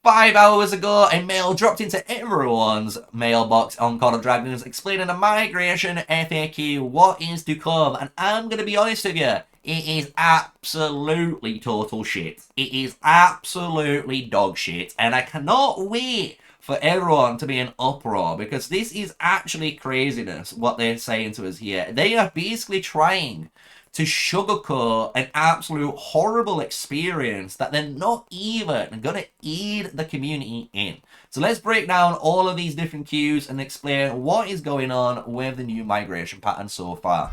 5 hours ago, a mail dropped into everyone's mailbox on Call of Dragons explaining a migration FAQ, what is to come. And I'm going to be honest with you, it is absolutely total shit. It is absolutely dog shit. And I cannot wait for everyone to be in uproar because this is actually craziness, what they're saying to us here. They are basically trying to sugarcoat an absolute horrible experience that they're not even going to aid the community in. So let's break down all of these different queues and explain what is going on with the new migration pattern so far.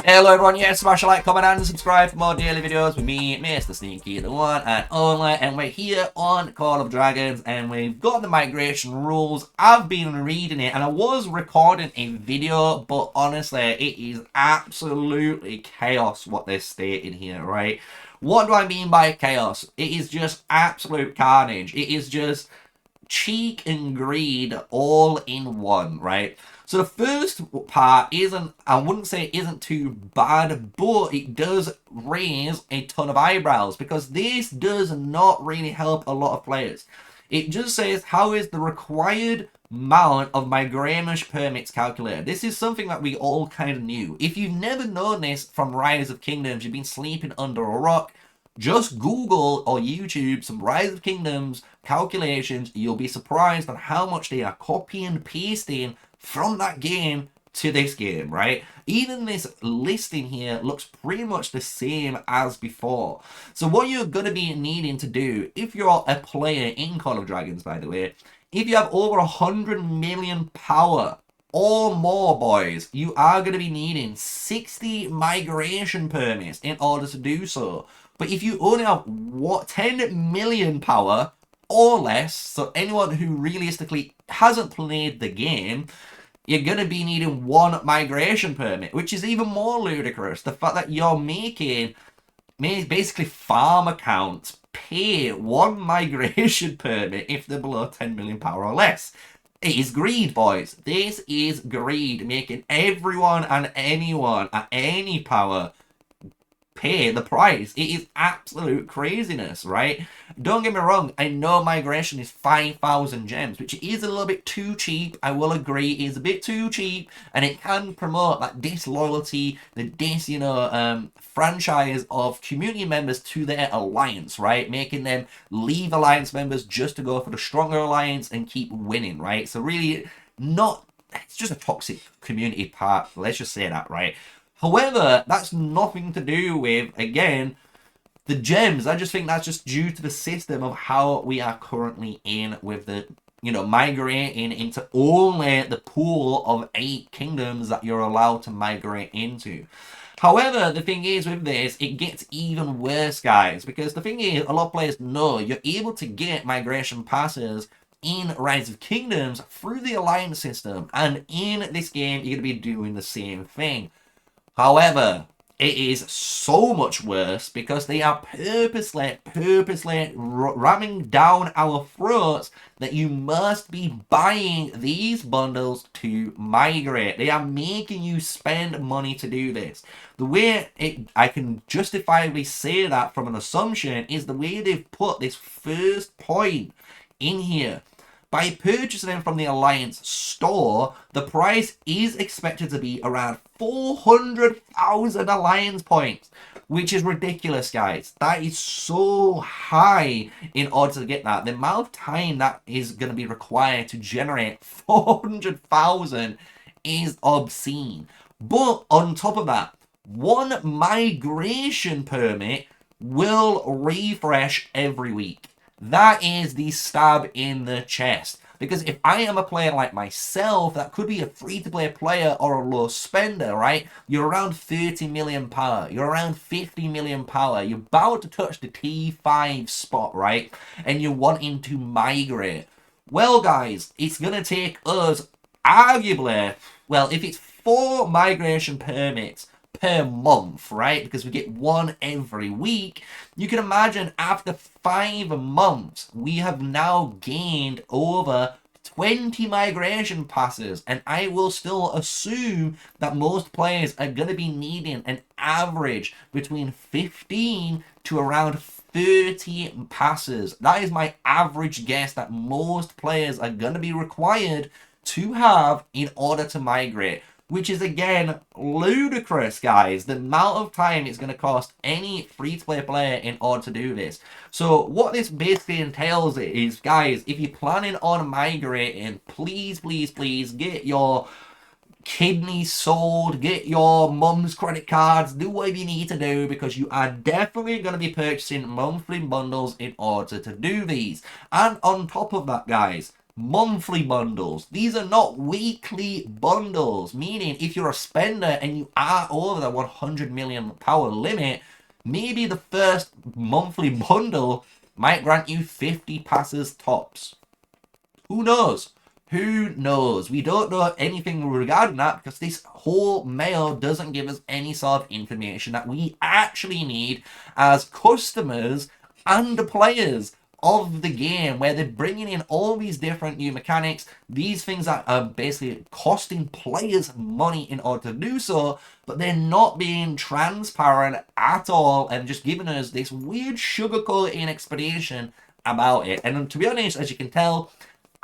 Hello everyone, yes, smash a like, comment and subscribe for more daily videos with me, MrSneakyy, the one and only, and we're here on Call of Dragons and we've got the migration rules. I've been reading it and I was recording a video, but honestly, it is absolutely chaos what they're stating here, right? What do I mean by chaos? It is just absolute carnage. It is just cheek and greed all in one, right? So the first part isn't, I wouldn't say it isn't too bad, but it does raise a ton of eyebrows because this does not really help a lot of players. It just says, how is the required amount of migration permits calculated? This is something that we all kind of knew. If you've never known this from Rise of Kingdoms, you've been sleeping under a rock, just Google or YouTube some Rise of Kingdoms calculations. You'll be surprised on how much they are copying and pasting from that game to this game, right? Even this listing here looks pretty much the same as before. So what you're going to be needing to do, if you're a player in Call of Dragons, by the way, if you have over 100 million power or more, boys, you are going to be needing 60 migration permits in order to do so. But if you only have 10 million power or less, so anyone who realistically hasn't played the game, you're going to be needing 1 migration permit, which is even more ludicrous. The fact that you're making basically farm accounts pay 1 migration permit if they're below 10 million power or less. It is greed, boys. This is greed, making everyone and anyone at any power pay the price. It is absolute craziness, right? Don't get me wrong, I know migration is 5,000 gems, which is a little bit too cheap. I will agree, it is a bit too cheap, and it can promote that disloyalty, the franchise of community members to their alliance, right? Making them leave alliance members just to go for the stronger alliance and keep winning, right? So really, it's just a toxic community part. Let's just say that, right? However, that's nothing to do with, again, the gems. I just think that's just due to the system of how we are currently in with the, migrating into only the pool of 8 kingdoms that you're allowed to migrate into. However, the thing is with this, it gets even worse, guys, because the thing is, a lot of players know you're able to get migration passes in Rise of Kingdoms through the alliance system, and in this game, you're going to be doing the same thing. However, it is so much worse because they are purposely ramming down our throats that you must be buying these bundles to migrate. They are making you spend money to do this. The way I can justifiably say that from an assumption is the way they've put this first point in here. By purchasing them from the Alliance store, the price is expected to be around 400,000 Alliance points, which is ridiculous, guys. That is so high in order to get that. The amount of time that is going to be required to generate 400,000 is obscene. But on top of that, 1 migration permit will refresh every week. That is the stab in the chest. Because if I am a player like myself, that could be a free-to-play player or a low spender, right? You're around 30 million power. You're around 50 million power. You're about to touch the T5 spot, right? And you're wanting to migrate. Well, guys, it's going to take us, arguably, well, if it's 4 migration permits per month, right? Because we get 1 every week. You can imagine after 5 months, we have now gained over 20 migration passes, and I will still assume that most players are going to be needing an average between 15 to around 30 passes. That is my average guess that most players are going to be required to have in order to migrate, which is again ludicrous, guys. The amount of time it's going to cost any free-to-play player in order to do this. So what this basically entails is, guys, if you're planning on migrating, please, please, please get your kidneys sold, get your mum's credit cards, do whatever you need to do, because you are definitely going to be purchasing monthly bundles in order to do these. And on top of that, guys, monthly bundles. These are not weekly bundles, meaning if you're a spender and you are over the 100 million power limit, maybe the first monthly bundle might grant you 50 passes tops. Who knows? Who knows? We don't know anything regarding that because this whole mail doesn't give us any sort of information that we actually need as customers and players of the game, where they're bringing in all these different new mechanics, these things that are basically costing players money in order to do so, but they're not being transparent at all and just giving us this weird sugarcoating explanation about it. And to be honest, as you can tell,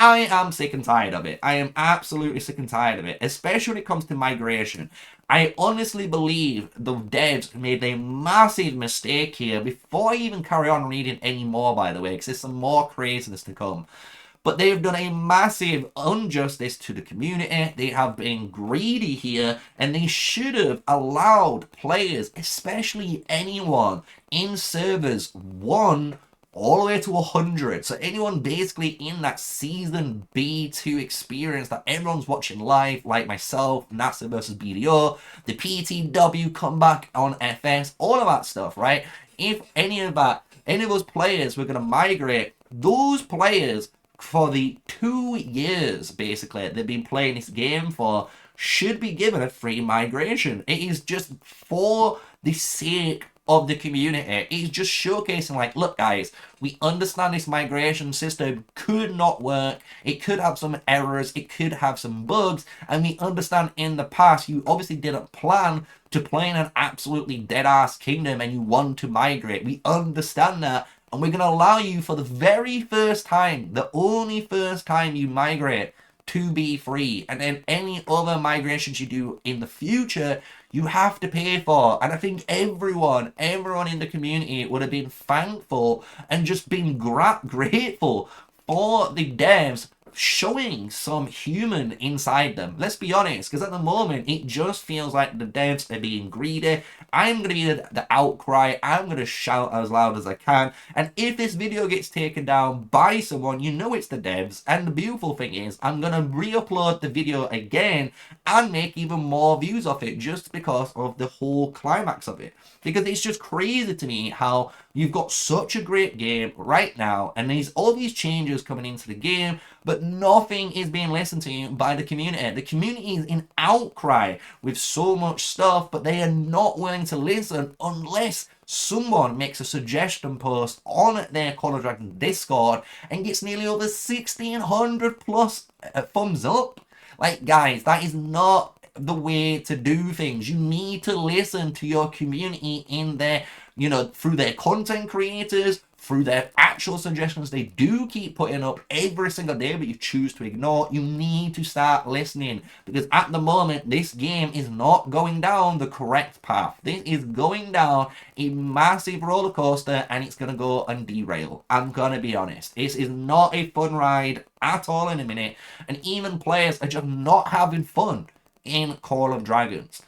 I am sick and tired of it. I am absolutely sick and tired of it, especially when it comes to migration. I honestly believe the devs made a massive mistake here before I even carry on reading any more, by the way, because there's some more craziness to come. But they've done a massive injustice to the community. They have been greedy here, and they should have allowed players, especially anyone in servers 1 all the way to 100. So anyone basically in that season B2 experience that everyone's watching live, like myself, NASA versus BDO, the PTW comeback on FS, all of that stuff, right? If any of those players were going to migrate, those players for the 2 years basically they've been playing this game for should be given a free migration. It is just for the sake of the community. It's just showcasing, like, look guys, we understand this migration system could not work, it could have some errors, it could have some bugs, and we understand in the past you obviously didn't plan to play in an absolutely dead-ass kingdom and you want to migrate. We understand that, and we're going to allow you for the very first time, the only first time you migrate, to be free. And then any other migrations you do in the future, you have to pay for. And I think everyone in the community would have been thankful and just been grateful for the devs showing some human inside them. Let's be honest, because at the moment it just feels like the devs are being greedy. I'm going to be the outcry. I'm going to shout as loud as I can, and if this video gets taken down by someone, you know it's the devs. And the beautiful thing is I'm going to re-upload the video again and make even more views of it, just because of the whole climax of it. Because it's just crazy to me how you've got such a great game right now, and there's all these changes coming into the game, but nothing is being listened to by the community. The community is in outcry with so much stuff, but they are not willing to listen unless someone makes a suggestion post on their Call of Dragons Discord and gets nearly over 1,600 plus thumbs up. Like, guys, that is not the way to do things. You need to listen to your community in their, through their content creators, through their actual suggestions they do keep putting up every single day, but you choose to ignore. You need to start listening, because at the moment this game is not going down the correct path. This is going down a massive roller coaster, and it's going to go and derail. I'm going to be honest. This is not a fun ride at all in a minute, and even players are just not having fun in Call of Dragons.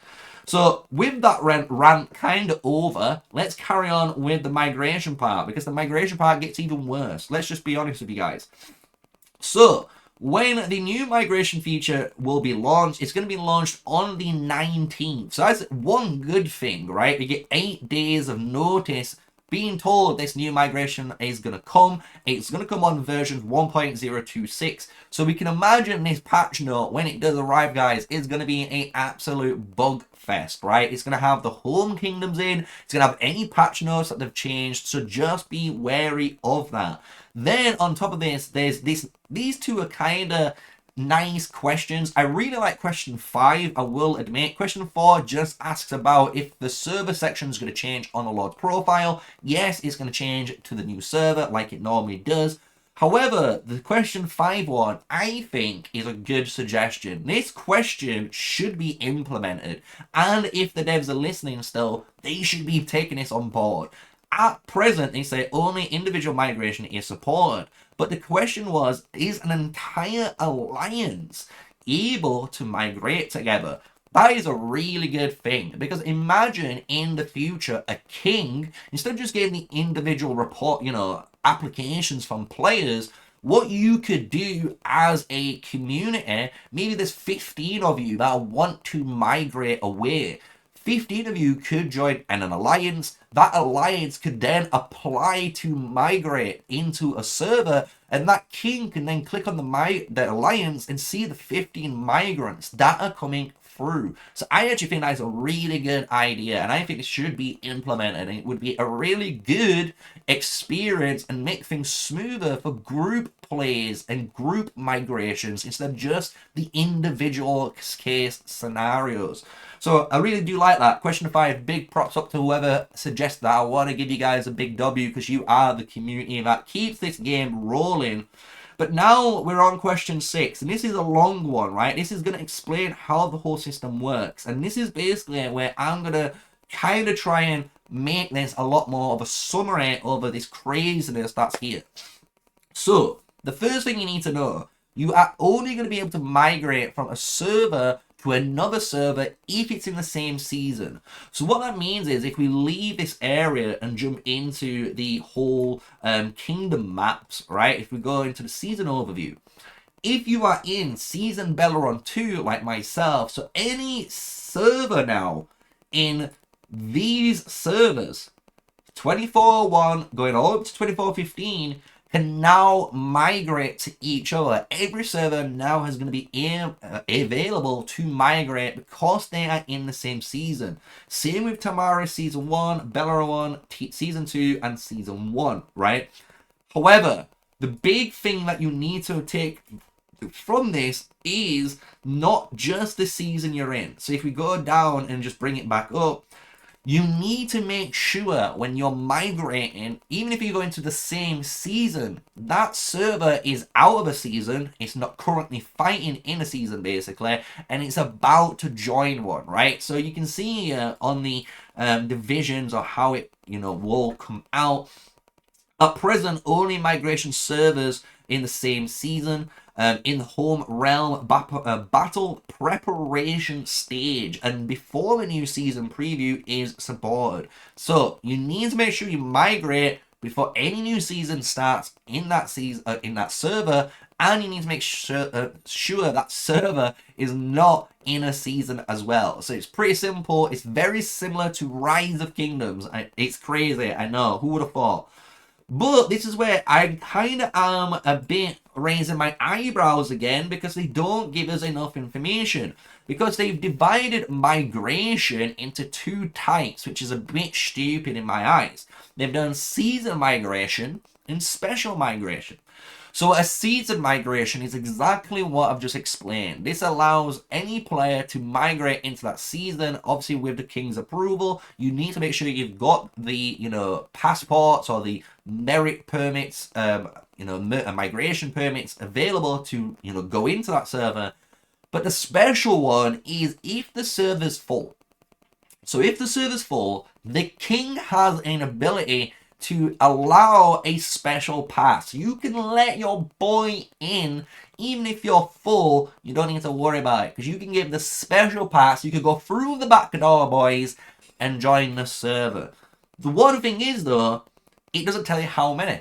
So with that rant kind of over, let's carry on with the migration part, because the migration part gets even worse. Let's just be honest with you guys. So when the new migration feature will be launched, it's going to be launched on the 19th. So that's one good thing, right? You get 8 days of notice being told this new migration is going to come. It's going to come on version 1.026. So we can imagine this patch note, when it does arrive, guys, is going to be an absolute bug fest, right? It's going to have the home kingdoms in. It's going to have any patch notes that they've changed. So just be wary of that. Then on top of this, there's these two are kind of nice questions. I really like question 5, I will admit. Question 4 just asks about if the server section is going to change on the Lord's profile. Yes, it's going to change to the new server like it normally does. However, the question 5 one, I think, is a good suggestion. This question should be implemented, and if the devs are listening still, they should be taking this on board. At present, they say only individual migration is supported. But the question was, is an entire alliance able to migrate together? That is a really good thing, because imagine in the future a king, instead of just getting the individual report, applications from players, what you could do as a community, maybe there's 15 of you that want to migrate away. 15 of you could join an alliance. That alliance could then apply to migrate into a server, and that king can then click on the alliance and see the 15 migrants that are coming through. So I actually think that's a really good idea, and I think it should be implemented, and it would be a really good experience and make things smoother for group plays and group migrations instead of just the individual case scenarios. So I really do like that. Question 5, big props up to whoever suggests that. I want to give you guys a big W because you are the community that keeps this game rolling. But now we're on question 6, and this is a long one, right? This is going to explain how the whole system works. And this is basically where I'm going to kind of try and make this a lot more of a summary over this craziness that's here. So the first thing you need to know, you are only going to be able to migrate from a server to another server if it's in the same season. So what that means is if we leave this area and jump into the whole kingdom maps, right? If we go into the season overview, if you are in season Belleron 2 like myself, so any server now in these servers, 24.1 going all up to 24.15, can now migrate to each other. Every server now is going to be available to migrate because they are in the same season. Same with Tamara Season 1, Belleron 1, Season 2, and Season 1, right? However, the big thing that you need to take from this is not just the season you're in. So if we go down and just bring it back up, you need to make sure when you're migrating, even if you go into the same season, that server is out of a season, it's not currently fighting in a season basically, and it's about to join one, right? So you can see on the divisions or how it, will come out. At present, only migration servers in the same season. In the home realm battle preparation stage and before the new season preview is supported. So you need to make sure you migrate before any new season starts in that season in that server, and you need to make sure that server is not in a season as well. So it's pretty simple. It's very similar to Rise of Kingdoms. It's crazy, I know, who would have thought? But this is where I kind of am a bit raising my eyebrows again, because they don't give us enough information. Because they've divided migration into 2 types, which is a bit stupid in my eyes. They've done season migration and special migration. So a season migration is exactly what I've just explained. This allows any player to migrate into that season, obviously with the king's approval. You need to make sure you've got the, passports or the merit permits, migration permits available to, go into that server. But the special one is if the server's full. So if the server's full, the king has an ability to allow a special pass. You can let your boy in, even if you're full, you don't need to worry about it, because you can give the special pass. You can go through the back door, boys, and join the server. The one thing is, though, it doesn't tell you how many.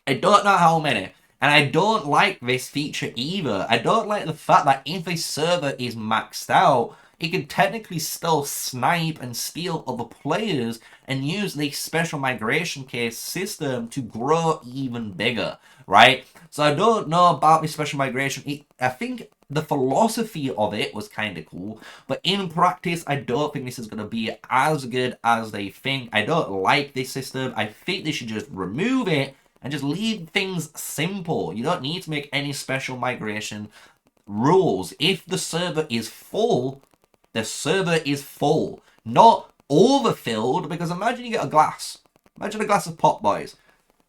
I don't know how many. And I don't like this feature either. I don't like the fact that if a server is maxed out, it can technically still snipe and steal other players and use the special migration case system to grow even bigger, right? So I don't know about the special migration. I think the philosophy of it was kind of cool, but in practice, I don't think this is going to be as good as they think. I don't like this system. I think they should just remove it and just leave things simple. You don't need to make any special migration rules. If the server is full, the server is full, not overfilled. Because imagine you get a glass. Imagine a glass of pop, boys.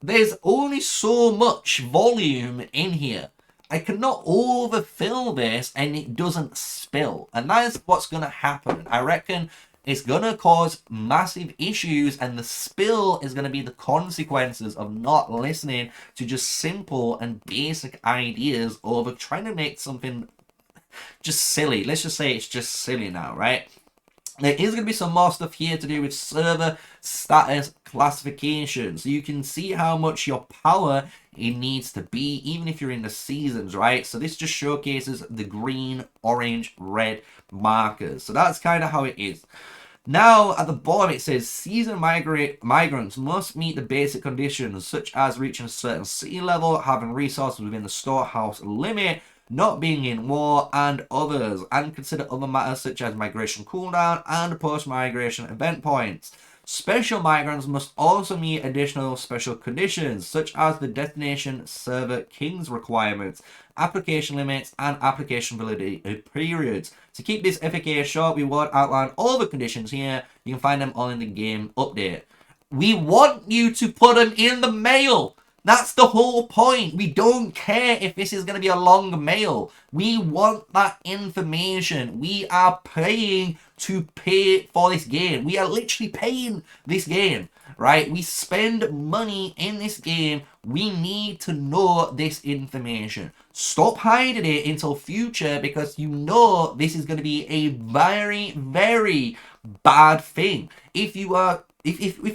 There's only so much volume in here. I cannot overfill this and it doesn't spill. And that is what's going to happen. I reckon it's going to cause massive issues, and the spill is going to be the consequences of not listening to just simple and basic ideas over trying to make something just silly. Let's just say it's just silly now, right? There is going to be some more stuff here to do with server status classification. So you can see how much your power it needs to be, even if you're in the seasons, right? So this just showcases the green, orange, red markers. So that's kind of how it is. Now, at the bottom, it says season migrants must meet the basic conditions, such as reaching a certain city level, having resources within the storehouse limit, not being in war, and others, and consider other matters such as migration cooldown and post-migration event points. Special migrants must also meet additional special conditions, such as the destination server kings requirements, application limits, and application validity periods. To keep this FAQ short, we won't outline all the conditions here. You can find them all in the game update. We want you to put them in the mail. That's the whole point. We don't care if this is going to be a long mail. We want that information. We are paying to pay for this game. We are literally paying this game, right? We spend money in this game. We need to know this information. Stop hiding it until future, because you know this is going to be a very, very bad thing. If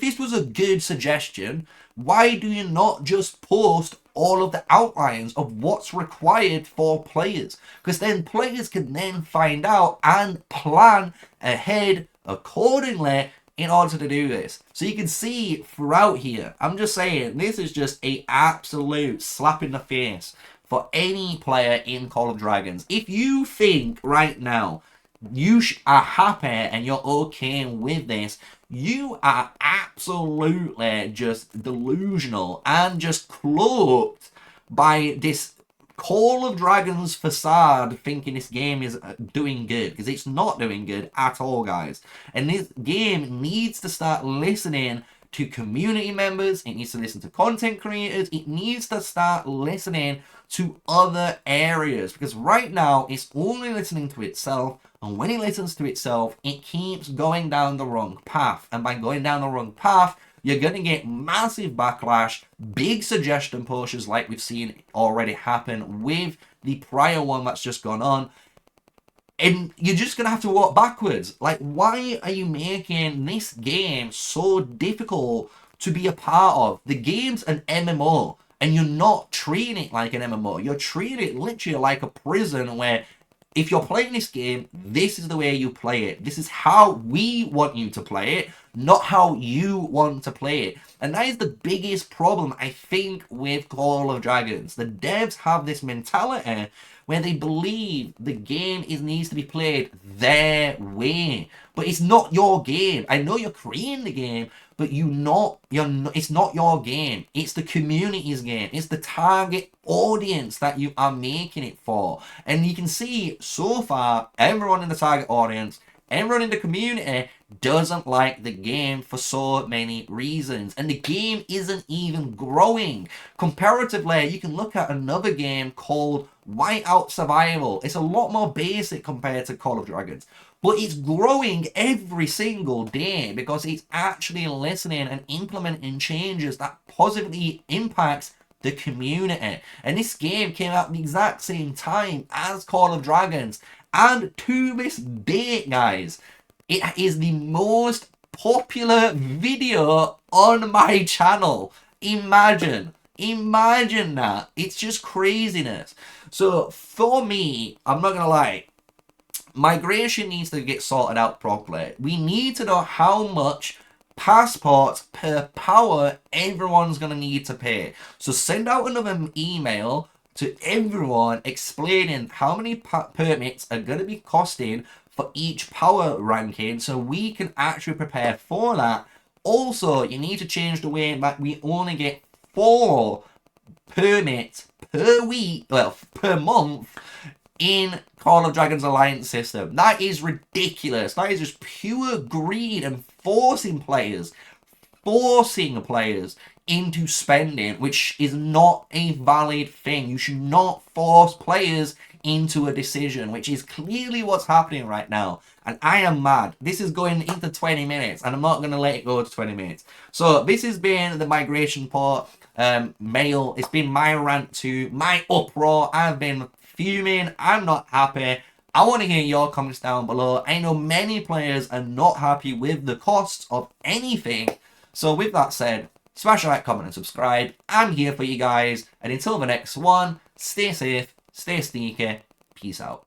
this was a good suggestion, why do you not just post all of the outlines of what's required for players? Because then players can then find out and plan ahead accordingly in order to do this. So you can see throughout here, I'm just saying, this is just a absolute slap in the face for any player in Call of Dragons. If you think right now you are happy and you're okay with this, you are absolutely just delusional and just cloaked by this Call of Dragons facade, thinking this game is doing good, because it's not doing good at all, guys. And this game needs to start listening to community members. It needs to listen to content creators. It needs to start listening to other areas, because right now it's only listening to itself. And when it listens to itself, it keeps going down the wrong path. And by going down the wrong path, you're going to get massive backlash, big suggestion pushes like we've seen already happen with the prior one that's just gone on. And you're just going to have to walk backwards. Like, why are you making this game so difficult to be a part of? The game's an MMO, and you're not treating it like an MMO. You're treating it literally like a prison where if you're playing this game, this is the way you play it. This is how we want you to play it, not how you want to play it. And that is the biggest problem, I think, with Call of Dragons. The devs have this mentality where they believe the game needs to be played their way. But it's not your game. I know you're creating the game, but it's not your game. It's the community's game. It's the target audience that you are making it for. And you can see so far, everyone in the target audience, everyone in the community doesn't like the game for so many reasons. And the game isn't even growing. Comparatively, you can look at another game called Whiteout Survival. It's a lot more basic compared to Call of Dragons. But it's growing every single day because it's actually listening and implementing changes that positively impacts the community. And this game came out at the exact same time as Call of Dragons. And to this date, guys, it is the most popular video on my channel. Imagine that. It's just craziness. So for me, I'm not gonna lie, migration needs to get sorted out properly. We need to know how much passports per power everyone's going to need to pay. So send out another email to everyone explaining how many permits are going to be costing for each power ranking, so we can actually prepare for that. Also, you need to change the way that we only get 4 permits per week, well, per month, in Call of Dragons Alliance system. That is ridiculous. That is just pure greed and forcing players into spending, which is not a valid thing. You should not force players into a decision, which is clearly what's happening right now. And I am mad. This is going into 20 minutes, and I'm not going to let it go to 20 minutes. So this has been the migration port mail. It's been my rant to my uproar. I've been fuming. I'm not happy. I want to hear your comments down below. I know many players are not happy with the costs of anything. So with that said, smash a like, comment, and subscribe. I'm here for you guys. And until the next one, stay safe, stay sneaky. Peace out.